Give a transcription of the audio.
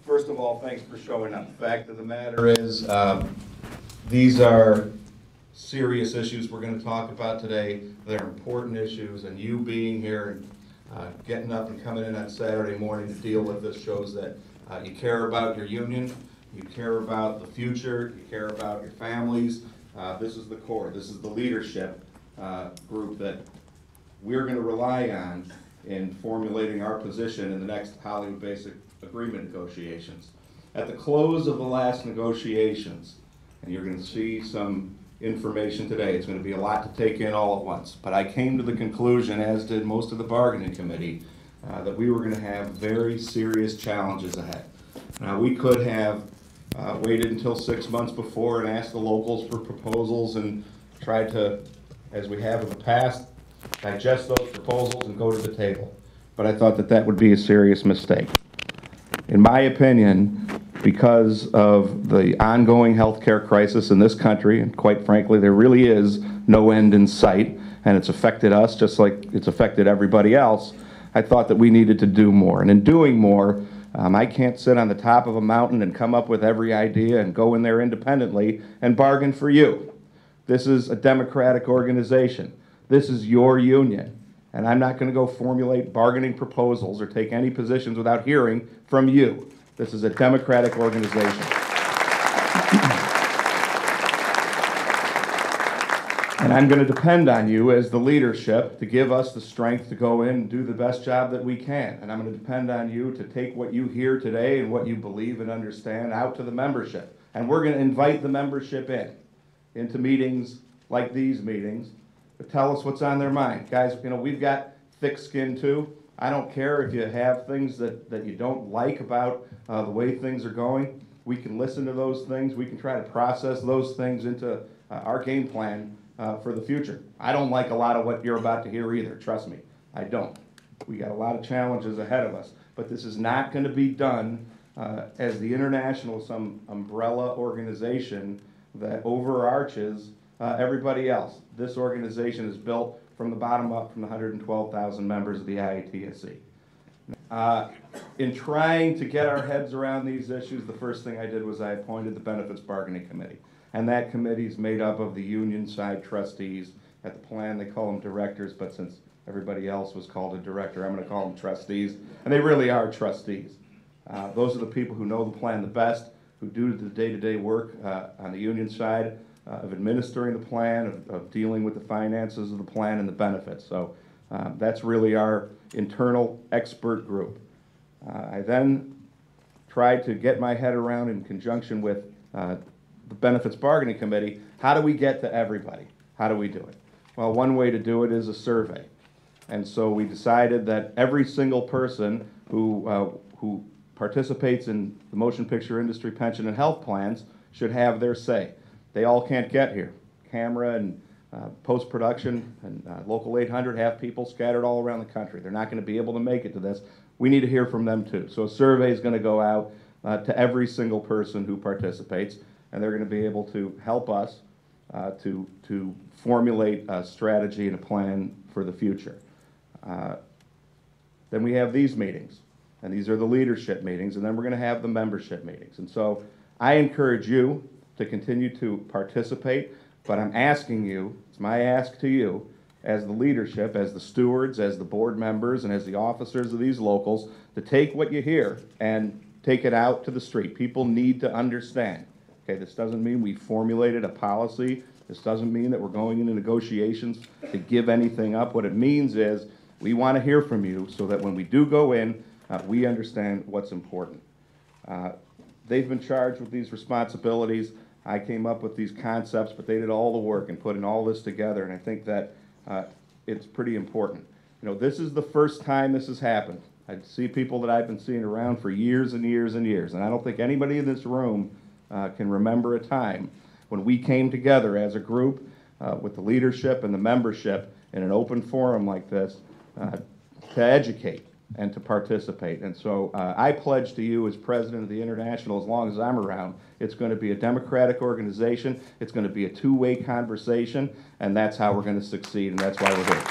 First of all, thanks for showing up. The fact of the matter is, these are serious issues we're going to talk about today. They're important issues, and you being here and getting up and coming in on Saturday morning to deal with this shows that you care about your union, you care about the future, you care about your families. This is the core. This is the leadership group that we're going to rely on in formulating our position in the next Hollywood Basic Agreement negotiations. At the close of the last negotiations, and you're going to see some information today, it's going to be a lot to take in all at once, but I came to the conclusion, as did most of the bargaining committee, that we were going to have very serious challenges ahead. Now, we could have waited until 6 months before and asked the locals for proposals and tried to, as we have in the past, digest those proposals and go to the table. But I thought that that would be a serious mistake. In my opinion, because of the ongoing healthcare crisis in this country, and quite frankly, there really is no end in sight, and it's affected us just like it's affected everybody else, I thought that we needed to do more. And in doing more, I can't sit on the top of a mountain and come up with every idea and go in there independently and bargain for you. This is a democratic organization. This is your union. And I'm not going to go formulate bargaining proposals or take any positions without hearing from you. This is a democratic organization. And I'm going to depend on you as the leadership to give us the strength to go in and do the best job that we can. And I'm going to depend on you to take what you hear today and what you believe and understand out to the membership. And we're going to invite the membership into meetings like these meetings to tell us what's on their mind. Guys, you know, we've got thick skin too. I don't care if you have things that you don't like about the way things are going. We can listen to those things. We can try to process those things into our game plan for the future. I don't like a lot of what you're about to hear either, trust me, I don't. We got a lot of challenges ahead of us, but this is not going to be done as the International, some umbrella organization that overarches everybody else. This organization is built from the bottom up, from the 112,000 members of the IATSE. In trying to get our heads around these issues, the first thing I did was I appointed the Benefits Bargaining Committee. And that committee is made up of the union side trustees. At the plan, they call them directors, but since everybody else was called a director, I'm going to call them trustees. And they really are trustees. Those are the people who know the plan the best, who do the day-to-day work on the union side of administering the plan, of dealing with the finances of the plan and the benefits. So that's really our internal expert group. I then tried to get my head around, in conjunction with the Benefits Bargaining Committee, how do we get to everybody? How do we do it? Well, one way to do it is a survey. And so we decided that every single person who participates in the motion picture industry pension and health plans should have their say. They all can't get here. Camera and post-production and local 800 have people scattered all around the country. They're not going to be able to make it to this. We need to hear from them too. So a survey is going to go out to every single person who participates, and they're going to be able to help us to formulate a strategy and a plan for the future. Then we have these meetings, and these are the leadership meetings, and then we're going to have the membership meetings. And so I encourage you to continue to participate, but I'm asking you, it's my ask to you, as the leadership, as the stewards, as the board members, and as the officers of these locals, to take what you hear and take it out to the street. People need to understand. Okay, this doesn't mean we formulated a policy. This doesn't mean that we're going into negotiations to give anything up. What it means is we want to hear from you so that when we do go in, we understand what's important. They've been charged with these responsibilities. I came up with these concepts, but they did all the work in putting all this together, and I think that it's pretty important. You know, this is the first time this has happened. I see people that I've been seeing around for years and years and years, and I don't think anybody in this room can remember a time when we came together as a group with the leadership and the membership in an open forum like this to educate and to participate. And so I pledge to you as president of the International, as long as I'm around, it's going to be a democratic organization, it's going to be a two-way conversation, and that's how we're going to succeed, and that's why we're here.